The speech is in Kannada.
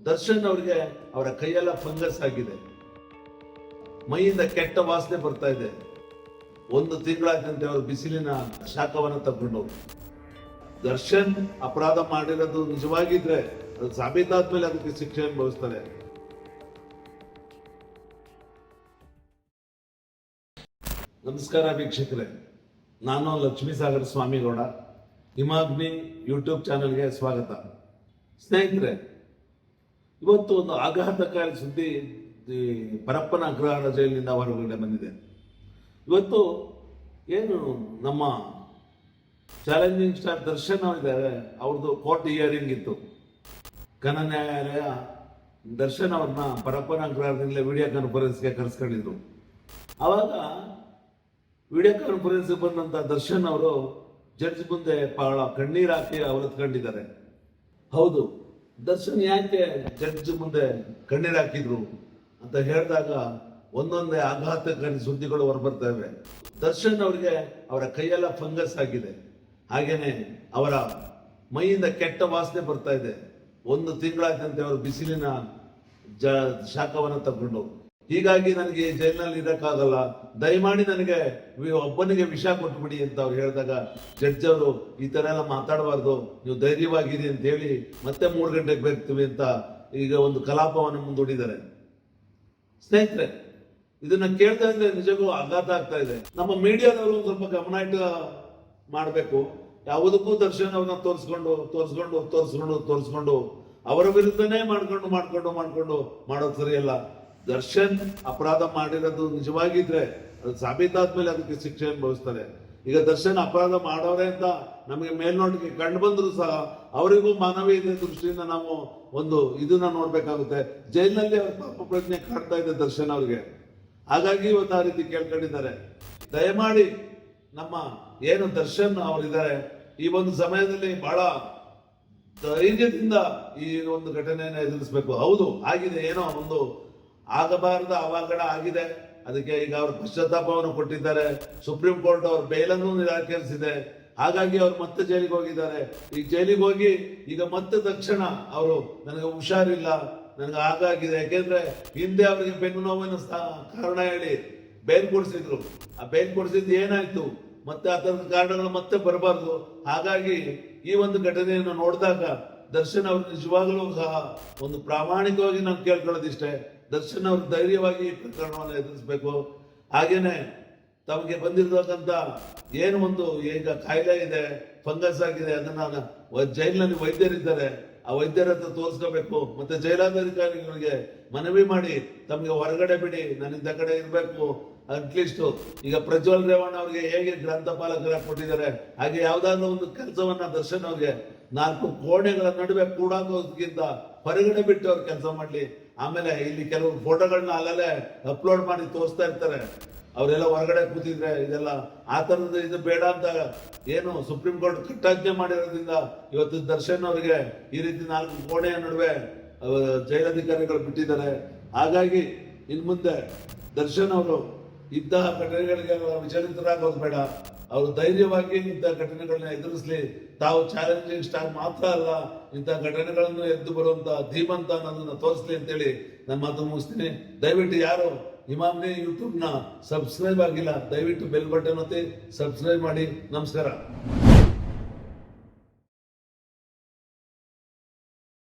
ದರ್ಶನ್ ಅವರಿಗೆ ಅವರ ಕೈಯೆಲ್ಲ ಫಂಗಸ್ ಆಗಿದೆ, ಮೈಯಿಂದ ಕೆಟ್ಟ ವಾಸನೆ ಬರ್ತಾ ಇದೆ. 1 ತಿಂಗಳಾದಂತೆ ಅವರು ಬಿಸಿಲಿನ ಶಾಖವನ್ನು ತಗೊಂಡು. ದರ್ಶನ್ ಅಪರಾಧ ಮಾಡಿರೋದು ನಿಜವಾಗಿದ್ರೆ ಅದು ಸಾಬೀತಾದ್ಮೇಲೆ ಅದಕ್ಕೆ ಶಿಕ್ಷೆ ಅನುಭವಿಸ್ತಾರೆ. ನಮಸ್ಕಾರ ವೀಕ್ಷಕರೇ, ನಾನು ಲಕ್ಷ್ಮೀಸಾಗರ ಸ್ವಾಮಿಗೌಡ. ಹಿಮಾಗ್ನಿ ಯೂಟ್ಯೂಬ್ ಚಾನೆಲ್ಗೆ ಸ್ವಾಗತ. ಸ್ನೇಹಿತರೆ, ಇವತ್ತು ಒಂದು ಆಘಾತಕಾರಿ ಸುದ್ದಿ ಪರಪ್ಪನ ಅಗ್ರಹಾರ ಜೈಲಿನಿಂದ ಹೊರಗಡೆ ಬಂದಿದೆ. ಇವತ್ತು ಏನು ನಮ್ಮ ಚಾಲೆಂಜಿಂಗ್ ಸ್ಟಾರ್ ದರ್ಶನ್ ಅವರಿದ್ದಾರೆ, ಅವ್ರದ್ದು ಕೋರ್ಟ್ ಹಿಯರಿಂಗ್ ಇತ್ತು. ಘನ ನ್ಯಾಯಾಲಯ ದರ್ಶನ್ ಅವ್ರನ್ನ ಪರಪ್ಪನ ಅಗ್ರಹಾರದಿಂದಲೇ ವಿಡಿಯೋ ಕಾನ್ಫರೆನ್ಸ್ಗೆ ಕರೆಸ್ಕೊಂಡಿದ್ರು. ಆವಾಗ ವಿಡಿಯೋ ಕಾನ್ಫರೆನ್ಸ್ಗೆ ಬಂದಂತ ದರ್ಶನ್ ಅವರು ಜಡ್ಜ್ ಮುಂದೆ ಬಹಳ ಕಣ್ಣೀರು ಹಾಕಿ ಅವರತ್ಕೊಂಡಿದ್ದಾರೆ. ಹೌದು, ದರ್ಶನ್ ಯಾಕೆ ಜಡ್ಜ್ ಮುಂದೆ ಕಣ್ಣೀರು ಹಾಕಿದ್ರು ಅಂತ ಹೇಳಿದಾಗ ಒಂದೊಂದೇ ಆಘಾತಕಾರಿ ಸುದ್ದಿಗಳು ಹೊರಬರ್ತಾ ಇವೆ. ದರ್ಶನ್ ಅವರಿಗೆ ಅವರ ಕೈಯೆಲ್ಲ ಫಂಗಸ್ ಆಗಿದೆ, ಹಾಗೇನೆ ಅವರ ಮೈಯಿಂದ ಕೆಟ್ಟ ವಾಸನೆ ಬರ್ತಾ ಇದೆ. 1 ತಿಂಗಳಾದಂತೆ ಅವರು ಬಿಸಿಲಿನ ಶಾಖವನ್ನು ತಗೊಂಡು. ಹೀಗಾಗಿ ನನಗೆ ಜೈಲಿನಲ್ಲಿ ಇರಕ್ಕಾಗಲ್ಲ, ದಯಮಾಡಿ ನನಗೆ ಒಬ್ಬನಿಗೆ ವಿಷ ಕೊಟ್ಬಿಡಿ ಅಂತ ಅವ್ರು ಹೇಳಿದಾಗ ಜಡ್ಜ್ ಅವರು ಈ ತರ ಎಲ್ಲ ಮಾತಾಡಬಾರ್ದು, ನೀವು ಧೈರ್ಯವಾಗಿರಿ ಅಂತ ಹೇಳಿ ಮತ್ತೆ 3 ಗಂಟೆಗೆ ಬರ್ತೀವಿ ಅಂತ ಈಗ ಒಂದು ಕಲಾಪವನ್ನು ಮುಂದೂಡಿದ್ದಾರೆ. ಸ್ನೇಹಿತರೆ, ಇದನ್ನ ಕೇಳ್ತಾ ಇದ್ರೆ ನಿಜಕ್ಕೂ ಆಘಾತ ಆಗ್ತಾ ಇದೆ. ನಮ್ಮ ಮೀಡಿಯಾದವರು ಸ್ವಲ್ಪ ಗಮನ ಇಟ್ಟು ಮಾಡಬೇಕು. ಯಾವುದಕ್ಕೂ ದರ್ಶನ್ ಅವ್ರನ್ನ ತೋರಿಸ್ಕೊಂಡು ಅವರ ವಿರುದ್ಧನೇ ಮಾಡ್ಕೊಂಡು ಮಾಡೋದು ಸರಿಯಲ್ಲ. ದರ್ಶನ್ ಅಪರಾಧ ಮಾಡಿರೋದು ನಿಜವಾಗಿದ್ರೆ ಅದು ಸಾಬೀತಾದ್ಮೇಲೆ ಅದಕ್ಕೆ ಶಿಕ್ಷೆ ಅನುಭವಿಸ್ತಾರೆ. ಈಗ ದರ್ಶನ್ ಅಪರಾಧ ಮಾಡೋರೆ ಅಂತ ನಮಗೆ ಮೇಲ್ನೋಟಕ್ಕೆ ಕಂಡು ಬಂದ್ರು ಸಹ ಅವರಿಗೂ ಮಾನವೀಯತೆ ದೃಷ್ಟಿಯಿಂದ ನಾವು ಒಂದು ಇದನ್ನ ನೋಡ್ಬೇಕಾಗುತ್ತೆ. ಜೈಲಿನಲ್ಲಿ ಅವ್ರ ಪಾಪ ಪ್ರಜ್ಞೆ ಕಾಡ್ತಾ ಇದೆ ದರ್ಶನ್ ಅವ್ರಿಗೆ. ಹಾಗಾಗಿ ಇವತ್ತು ಆ ರೀತಿ ಕೇಳ್ಕೊಂಡಿದ್ದಾರೆ. ದಯಮಾಡಿ ನಮ್ಮ ಏನು ದರ್ಶನ್ ಅವರಿದ್ದಾರೆ, ಈ ಒಂದು ಸಮಯದಲ್ಲಿ ಬಹಳ ಧೈರ್ಯದಿಂದ ಈ ಒಂದು ಘಟನೆಯನ್ನು ಎದುರಿಸಬೇಕು. ಹೌದು, ಆಗಿದೆ, ಏನೋ ಒಂದು ಆಗಬಾರದ ಅವಘಡ ಆಗಿದೆ. ಅದಕ್ಕೆ ಈಗ ಅವರು ಪಶ್ಚಾತ್ತಾಪವನ್ನು ಕೊಟ್ಟಿದ್ದಾರೆ. ಸುಪ್ರೀಂ ಕೋರ್ಟ್ ಅವ್ರ ಬೇಲನ್ನು ನಿರಾಕರಿಸಿದೆ. ಹಾಗಾಗಿ ಅವ್ರು ಮತ್ತೆ ಜೈಲಿಗೆ ಹೋಗಿದ್ದಾರೆ. ಈ ಜೈಲಿಗೆ ಹೋಗಿ ಈಗ ಮತ್ತೆ ತಕ್ಷಣ ಅವರು ನನಗೆ ಹುಷಾರಿಲ್ಲ, ನನಗೆ ಹಾಗಾಗಿದೆ, ಯಾಕೆಂದ್ರೆ ಹಿಂದೆ ಅವರಿಗೆ ಬೆನ್ನು ನೋವಿನ ಕಾರಣ ಹೇಳಿ ಬೇಲ್ ಕೊಡಿಸಿದ್ರು. ಆ ಬೇಲ್ ಕೊಡಿಸಿದ್ದು ಏನಾಯ್ತು, ಮತ್ತೆ ಆ ತರದ ಕಾರಣಗಳು ಮತ್ತೆ ಬರಬಾರ್ದು. ಹಾಗಾಗಿ ಈ ಒಂದು ಘಟನೆಯನ್ನು ನೋಡಿದಾಗ ದರ್ಶನ್ ಅವರು ನಿಜವಾಗಲೂ ಸಹ ಒಂದು ಪ್ರಾಮಾಣಿಕವಾಗಿ ನಾನು ಕೇಳ್ಕೊಳ್ಳೋದಿಷ್ಟೇ, ದರ್ಶನ್ ಅವರು ಧೈರ್ಯವಾಗಿ ಈ ಪ್ರಕರಣವನ್ನು ಎದುರಿಸಬೇಕು. ಹಾಗೇನೆ ತಮಗೆ ಬಂದಿರತಕ್ಕಂತ ಏನು ಒಂದು ಈಗ ಕಾಯಿಲೆ ಇದೆ, ಫಂಗಸ್ ಆಗಿದೆ, ಅದನ್ನ ಜೈಲಿನಲ್ಲಿ ವೈದ್ಯರಿದ್ದಾರೆ, ಆ ವೈದ್ಯರ ಹತ್ರ ತೋರಿಸ್ಕೋಬೇಕು. ಮತ್ತೆ ಜೈಲಾಧಿಕಾರಿಗಳಿಗೆ ಮನವಿ ಮಾಡಿ ತಮಗೆ ಹೊರಗಡೆ ಬಿಡಿ, ನಾನು ಇಂಥ ಕಡೆ ಇರಬೇಕು. ಅಟ್ಲೀಸ್ಟ್ ಈಗ ಪ್ರಜ್ವಲ್ ರೇವಣ್ಣ ಅವ್ರಿಗೆ ಹೇಗೆ ಗ್ರಂಥಪಾಲಕರ ಕೊಟ್ಟಿದ್ದಾರೆ, ಹಾಗೆ ಯಾವ್ದಾದ್ರು ಒಂದು ಕೆಲಸವನ್ನ ದರ್ಶನ್ ಅವ್ರಿಗೆ 4 ಕೋಣೆಗಳ ನಡುವೆ ಕೂಡಾಕೋದಕ್ಕಿಂತ ಹೊರಗಡೆ ಬಿಟ್ಟು ಅವ್ರು ಕೆಲಸ ಮಾಡ್ಲಿ. ಆಮೇಲೆ ಇಲ್ಲಿ ಕೆಲವು ಫೋಟೋಗಳನ್ನ ಅಲ್ಲೇ ಅಪ್ಲೋಡ್ ಮಾಡಿ ತೋರಿಸ್ತಾ ಇರ್ತಾರೆ. ಅವರೆಲ್ಲ ಹೊರಗಡೆ ಕೂತಿದ್ರೆ ಇದೆಲ್ಲ ಆ ತರದ ಇದು ಬೇಡ ಅಂತ ಏನು ಸುಪ್ರೀಂ ಕೋರ್ಟ್ ಕಟ್ಟಾಜ್ಞೆ ಮಾಡಿರೋದ್ರಿಂದ ಇವತ್ತು ದರ್ಶನ್ ಅವರಿಗೆ ಈ ರೀತಿ 4 ಕೋಣೆಯ ನಡುವೆ ಜೈಲಾಧಿಕಾರಿಗಳು ಬಿಟ್ಟಿದ್ದಾರೆ. ಹಾಗಾಗಿ ಇನ್ ಮುಂದೆ ದರ್ಶನ್ ಅವರು ಇಂತಹ ಘಟನೆಗಳಿಗೆ ವಿಚಲಿತರಾಗೋದು ಬೇಡ. ಅವರು ಧೈರ್ಯವಾಗಿ ಇಂತಹ ಘಟನೆಗಳನ್ನ ಎದುರಿಸಲಿ. ತಾವು ಚಾಲೆಂಜಿಂಗ್ ಸ್ಟಾರ್ ಮಾತ್ರ ಅಲ್ಲ, ಇಂತಹ ಘಟನೆಗಳನ್ನು ಎದ್ದು ಬರುವಂತ ಧೀಮಂತ ಅನ್ನೋದನ್ನ ತೋರಿಸ್ಲಿ ಅಂತೇಳಿ ನನ್ನ ಮಾತು ಮುಗಿಸ್ತೀನಿ. ದಯವಿಟ್ಟು ಯಾರು ಹಿಮಾಗ್ನಿ ಯೂಟ್ಯೂಬ್ನ ಸಬ್ಸ್ಕ್ರೈಬ್ ಆಗಿಲ್ಲ, ದಯವಿಟ್ಟು ಬೆಲ್ ಬಟನ್ ಒತ್ತಿ ಸಬ್ಸ್ಕ್ರೈಬ್ ಮಾಡಿ. ನಮಸ್ಕಾರ.